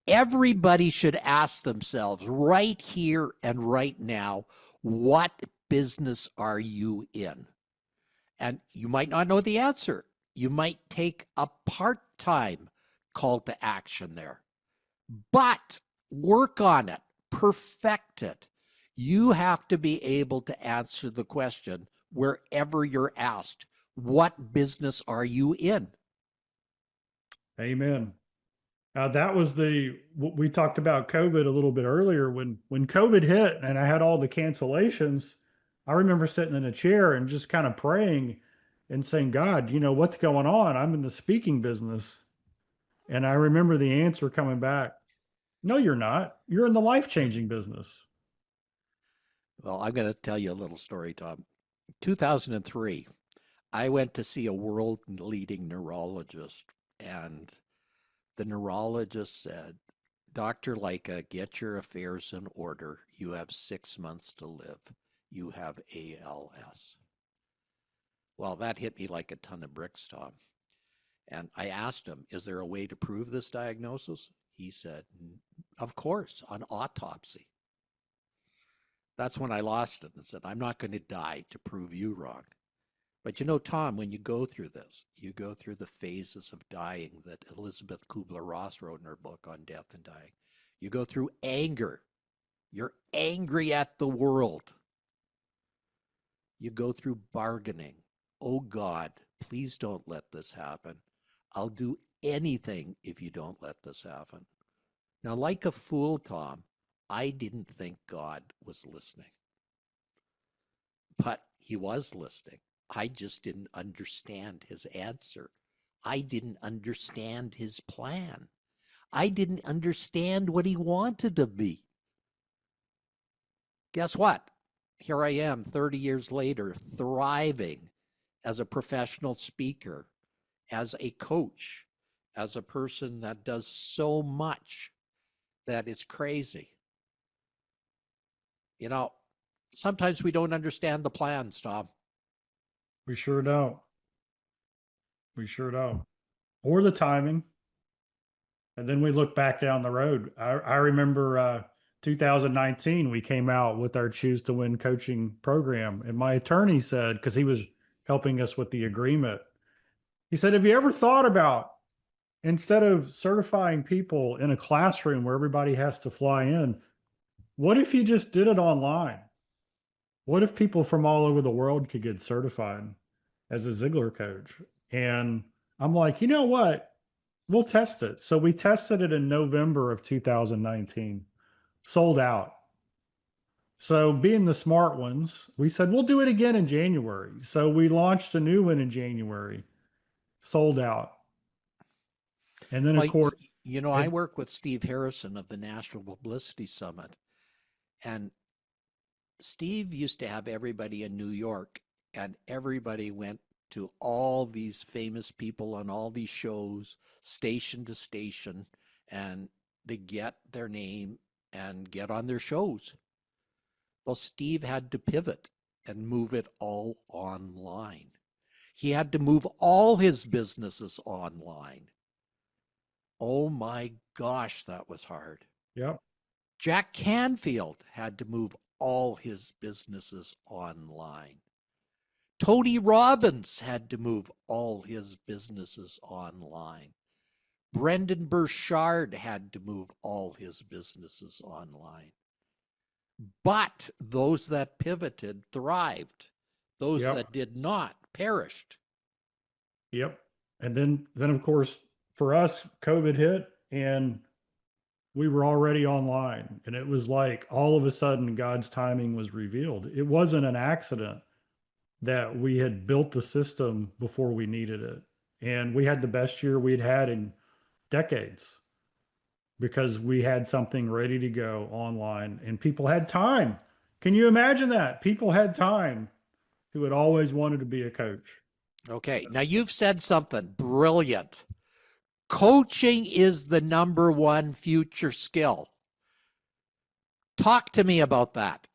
Everybody should ask themselves right here and right now, what business are you in? And you might not know the answer. You might take a part-time call to action there, but work on it, perfect it. You have to be able to answer the question wherever you're asked, what business are you in? Amen. That was we talked about COVID a little bit earlier. When COVID hit and I had all the cancellations, I remember sitting in a chair and just kind of praying and saying, "God, what's going on? I'm in the speaking business." And I remember the answer coming back, "No, you're not. You're in the life-changing business." Well, I'm going to tell you a little story, Tom. 2003, I went to see a world leading neurologist, and the neurologist said, "Dr. Leica, get your affairs in order. You have 6 months to live. You have ALS." Well, that hit me like a ton of bricks, Tom. And I asked him, "Is there a way to prove this diagnosis?" He said, "Of course, on autopsy." That's when I lost it and said, "I'm not going to die to prove you wrong." But Tom, when you go through this, you go through the phases of dying that Elizabeth Kubler-Ross wrote in her book on death and dying. You go through anger. You're angry at the world. You go through bargaining. Oh God, please don't let this happen. I'll do anything if you don't let this happen. Now, like a fool, Tom, I didn't think God was listening, but he was listening. I just didn't understand his answer. I didn't understand his plan. I didn't understand what he wanted of me. Guess what? Here I am 30 years later, thriving as a professional speaker, as a coach, as a person that does so much that it's crazy. You know, sometimes we don't understand the plans, Tom. We sure don't. We sure don't. Or the timing. And then we look back down the road. I remember 2019, we came out with our Choose to Win coaching program. And my attorney said, because he was helping us with the agreement, he said, have you ever thought about instead of certifying people in a classroom where everybody has to fly in, what if you just did it online? What if people from all over the world could get certified as a Ziegler coach? And I'm like, you know what? We'll test it. So we tested it in November of 2019, sold out. So being the smart ones, we said, we'll do it again in January. So we launched a new one in January, sold out. And then, of Well, course, I it, work with Steve Harrison of the National Publicity Summit, and Steve used to have everybody in New York, and everybody went to all these famous people on all these shows, station to station, and they get their name and get on their shows. Well, Steve had to pivot and move it all online. He had to move all his businesses online. Oh my gosh, that was hard. yep, Jack Canfield had to move all his businesses online. Tony Robbins had to move all his businesses online. Brendan Burchard had to move all his businesses online. But those that pivoted thrived. Those yep, that did not perished. yep. And then of course, for us, COVID hit and we were already online. And it was like all of a sudden God's timing was revealed. It wasn't an accident that we had built the system before we needed it. And we had the best year we'd had in decades because we had something ready to go online and people had time. Can you imagine that? People had time who had always wanted to be a coach. Okay, now you've said something brilliant. Coaching is the number one future skill. Talk to me about that.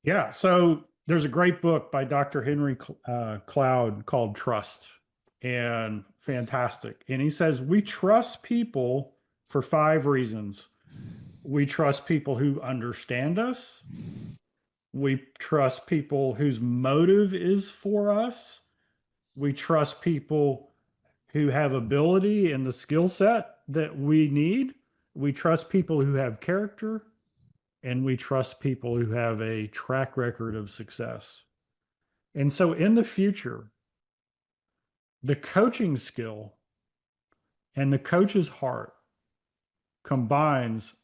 Yeah. So there's a great book by Dr. Henry Cloud called Trust, and fantastic. And he says, we trust people for 5 reasons. We trust people who understand us. We trust people whose motive is for us. We trust people who have ability and the skill set that we need. We trust people who have character, and we trust people who have a track record of success. And so in the future, the coaching skill and the coach's heart combines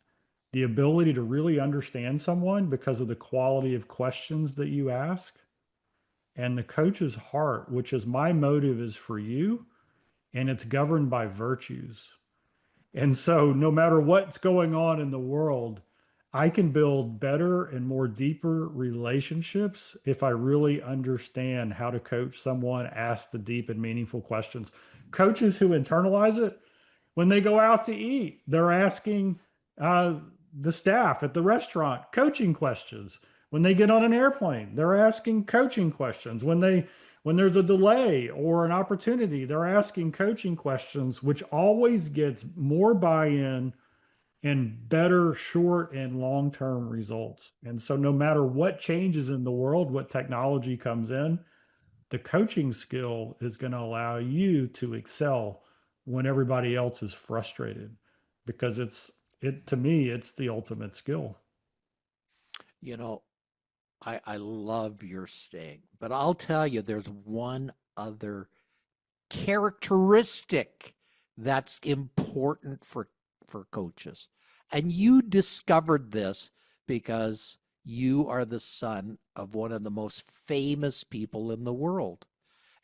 the ability to really understand someone because of the quality of questions that you ask, and the coach's heart, which is my motive is for you, and it's governed by virtues. And so, no matter what's going on in the world, I can build better and more deeper relationships if I really understand how to coach someone, ask the deep and meaningful questions. Coaches who internalize it, when they go out to eat, they're asking uh, the staff at the restaurant coaching questions. When they get on an airplane, they're asking coaching questions. When there's a delay or an opportunity, they're asking coaching questions, which always gets more buy-in and better short and long-term results. And so no matter what changes in the world, what technology comes in, the coaching skill is going to allow you to excel when everybody else is frustrated. because it to me, it's the ultimate skill. You know, I love your saying, but I'll tell you, there's one other characteristic that's important for coaches. And you discovered this because you are the son of one of the most famous people in the world.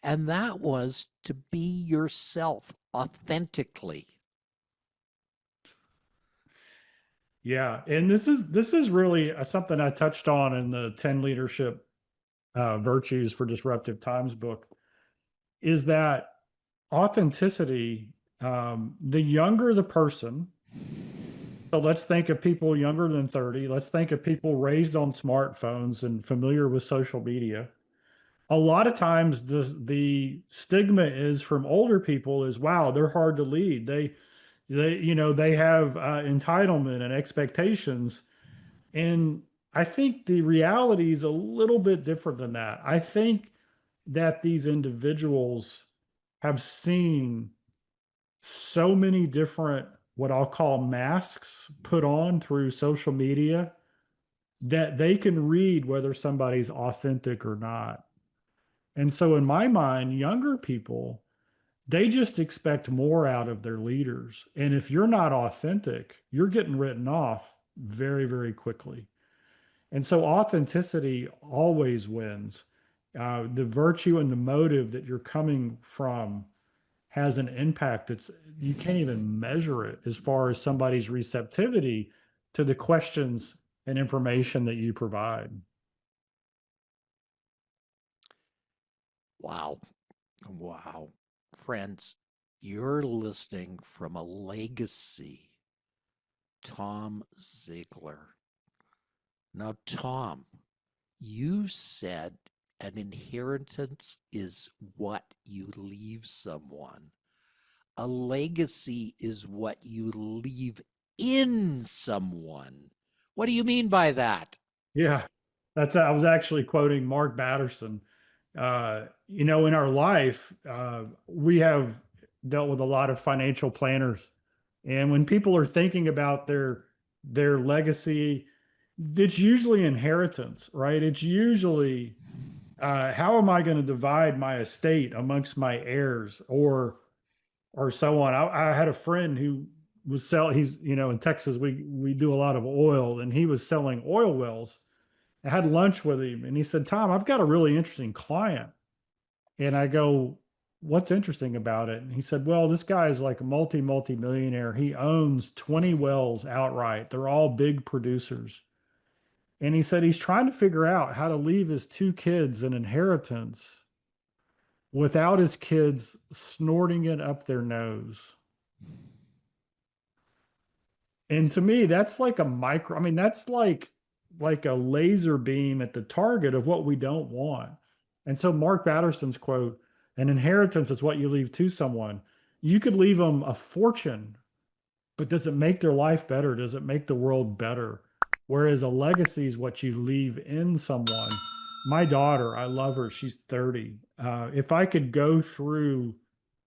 And that was to be yourself authentically. Yeah, and this is really something I touched on in the 10 leadership virtues for disruptive times book, is that authenticity, the younger the person, so let's think of people younger than 30, let's think of people raised on smartphones and familiar with social media. A lot of times the stigma is from older people is, wow, they're hard to lead. They have entitlement and expectations. And I think the reality is a little bit different than that. I think that these individuals have seen so many different, what I'll call masks put on through social media, that they can read whether somebody's authentic or not. And so, in my mind, younger people, they just expect more out of their leaders. And if you're not authentic, you're getting written off very, very quickly. And so authenticity always wins. The virtue and the motive that you're coming from has an impact that's, you can't even measure it as far as somebody's receptivity to the questions and information that you provide. Wow. Wow. Friends, you're listening from a legacy, Tom Ziegler. Now, Tom, you said an inheritance is what you leave someone. A legacy is what you leave in someone. What do you mean by that? Yeah, I was actually quoting Mark Batterson. In our life, we have dealt with a lot of financial planners, and when people are thinking about their legacy, it's usually inheritance, right? It's usually how am I going to divide my estate amongst my heirs, or so on. I had a friend who was selling. He's in Texas. We do a lot of oil, and he was selling oil wells. I had lunch with him, and he said, "Tom, I've got a really interesting client." And I go, "What's interesting about it?" And he said, "Well, this guy is like a multi-millionaire. He owns 20 wells outright. They're all big producers." And he said he's trying to figure out how to leave his two kids an inheritance without his kids snorting it up their nose. And to me, that's like a micro, I mean, that's like a laser beam at the target of what we don't want. And so Mark Batterson's quote, an inheritance is what you leave to someone. You could leave them a fortune, but does it make their life better? Does it make the world better? Whereas a legacy is what you leave in someone. My daughter, I love her. She's 30. If I could go through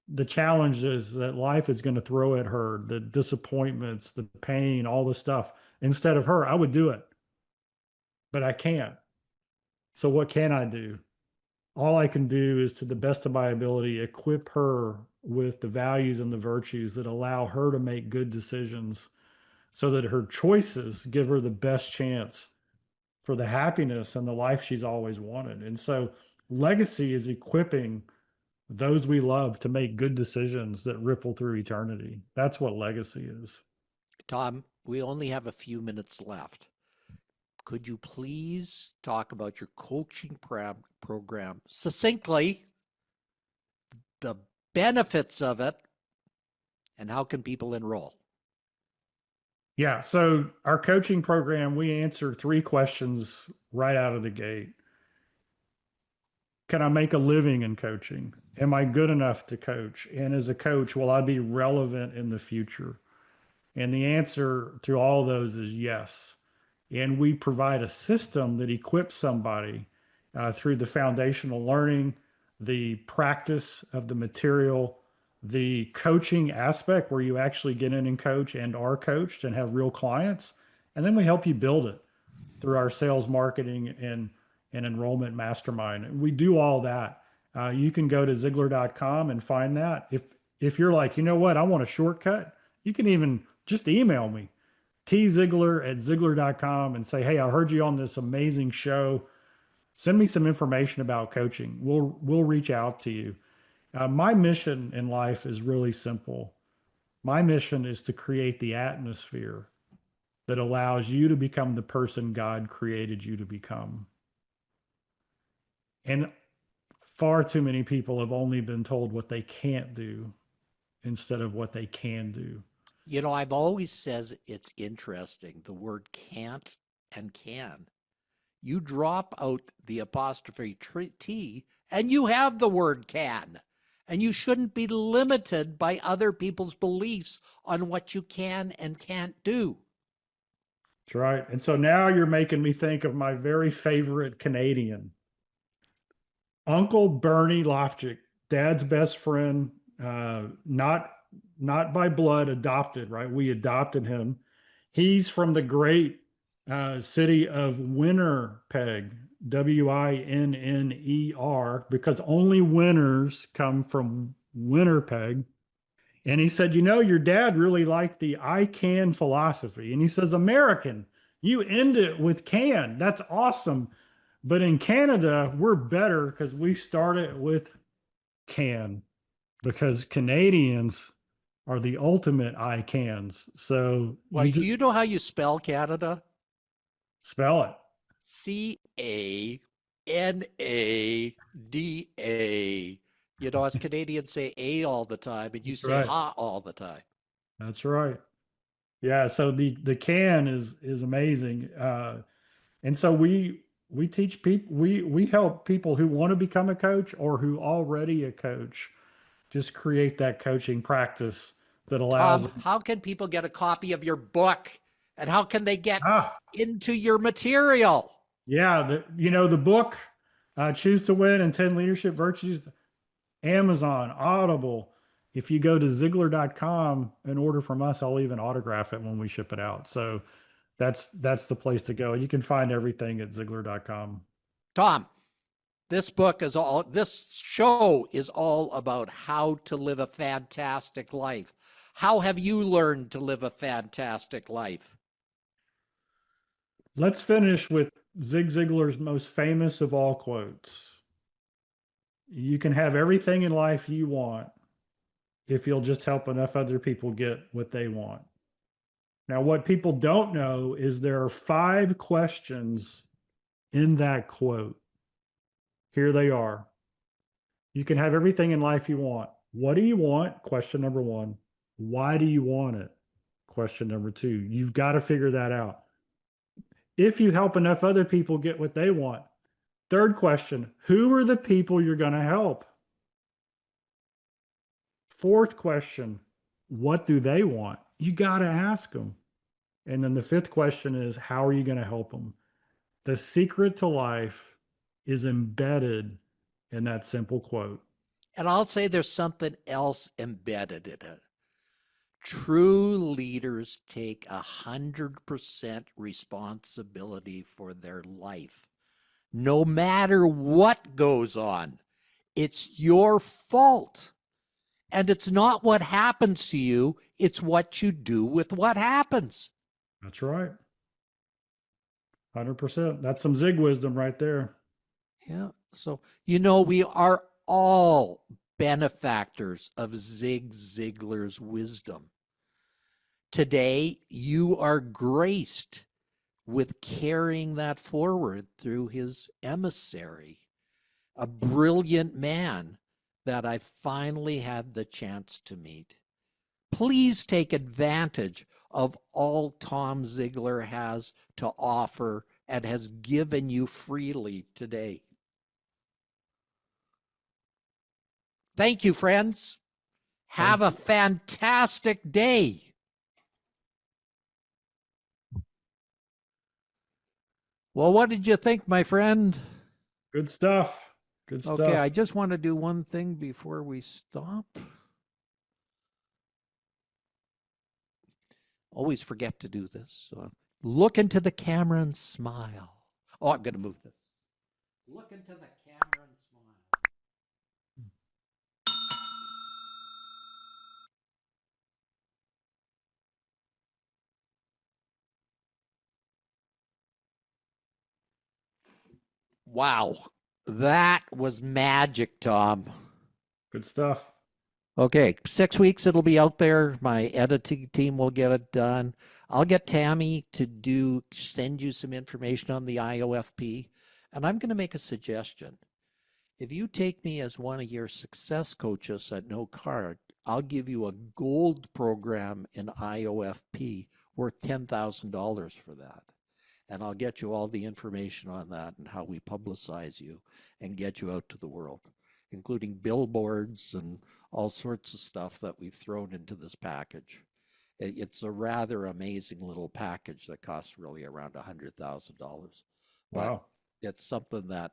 the challenges that life is going to throw at her, the disappointments, the pain, all the stuff, instead of her, I would do it, but I can't. So what can I do? All I can do is, to the best of my ability, equip her with the values and the virtues that allow her to make good decisions so that her choices give her the best chance for the happiness and the life she's always wanted. And so legacy is equipping those we love to make good decisions that ripple through eternity. That's what legacy is. Tom, we only have a few minutes left. Could you please talk about your coaching program succinctly, the benefits of it, and how can people enroll? Yeah. So, our coaching program, we answer three questions right out of the gate. Can I make a living in coaching? Am I good enough to coach? And as a coach, will I be relevant in the future? And the answer to all those is yes. And we provide a system that equips somebody through the foundational learning, the practice of the material, the coaching aspect where you actually get in and coach and are coached and have real clients. And then we help you build it through our sales, marketing, and enrollment mastermind. And we do all that. You can go to Ziglar.com and find that. If you're like, you know what, I want a shortcut, you can even just email me, tziglar@ziglar.com, and say, hey, I heard you on this amazing show. Send me some information about coaching. We'll reach out to you. My mission in life is really simple. My mission is to create the atmosphere that allows you to become the person God created you to become. And far too many people have only been told what they can't do instead of what they can do. You know, I've always says it's interesting, the word can't and can. You drop out the apostrophe T and you have the word can. And you shouldn't be limited by other people's beliefs on what you can and can't do. That's right. And so now you're making me think of my very favorite Canadian, Uncle Bernie Lofchick, Dad's best friend, not by blood, adopted. Right, we adopted him. He's from the great city of Winnipeg, Winner, because only winners come from Winnipeg. And he said, you know, your dad really liked the I can philosophy. And he says, American, you end it with can. That's awesome. But in Canada, we're better because we start it with can, because Canadians are the ultimate I cans. So Well, you do just you know how you spell Canada? spell it. Canada. You know, as Canadians say A all the time, and you That's say right. ha all the time. That's right. Yeah. So the can is amazing. And so we teach people, we help people who want to become a coach or who already a coach just create that coaching practice that allows Tom, them. how can people get a copy of your book? And how can they get Ah, into your material? yeah, the book, Choose to Win and 10 Leadership Virtues, Amazon, Audible. If you go to Ziglar.com and order from us, I'll even autograph it when we ship it out. So that's the place to go. You can find everything at Ziglar.com. Tom, this show is all about how to live a fantastic life. How have you learned to live a fantastic life? Let's finish with Zig Ziglar's most famous of all quotes. You can have everything in life you want if you'll just help enough other people get what they want. Now, what people don't know is there are 5 questions in that quote. Here they are. You can have everything in life you want. What do you want? Question number 1. Why do you want it? Question number 2. You've got to figure that out. If you help enough other people get what they want. Third question, who are the people you're going to help? Fourth question, what do they want? You got to ask them. And then the fifth question is, how are you going to help them? The secret to life is embedded in that simple quote. And I'll say there's something else embedded in it. True leaders take 100% responsibility for their life. No matter what goes on, it's your fault. And it's not what happens to you, it's what you do with what happens. That's right. 100%. That's some Zig wisdom right there. Yeah. So, you know, we are all benefactors of Zig Ziglar's wisdom. Today, you are graced with carrying that forward through his emissary, a brilliant man that I finally had the chance to meet. Please take advantage of all Tom Ziglar has to offer and has given you freely today. Thank you, friends. Have a fantastic day. Well, what did you think, my friend? Good stuff. Good stuff. Okay, I just want to do one thing before we stop. Always forget to do this. So look into the camera and smile. Oh, I'm going to move this. Look into the camera and smile. Wow. That was magic, Tom. Good stuff. Okay, 6 weeks it'll be out there. My editing team will get it done. I'll get Tammy to send you some information on the IOFP. And I'm going to make a suggestion. If you take me as one of your success coaches at No Card, I'll give you a gold program in IOFP worth $10,000 for that. And I'll get you all the information on that and how we publicize you and get you out to the world, including billboards and all sorts of stuff that we've thrown into this package. It's a rather amazing little package that costs really around $100,000. But Wow. it's something that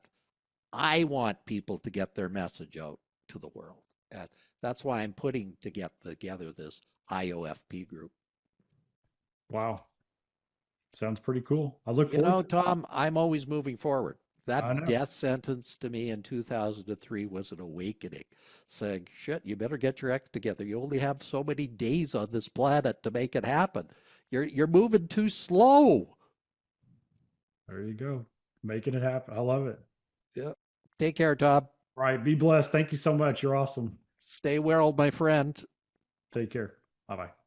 I want people to get their message out to the world. And that's why I'm putting together this IOFP group. Wow. Sounds pretty cool. I look You forward know, to it. Tom, I'm always moving forward. I That know. death sentence to me in 2003 was an awakening, saying, shit, you better get your act together. You only have so many days on this planet to make it happen. You're moving too slow. There you go. Making it happen. I love it. Yeah. Take care, Tom. All right. Be blessed. Thank you so much. You're awesome. Stay well, my friend. Take care. Bye bye.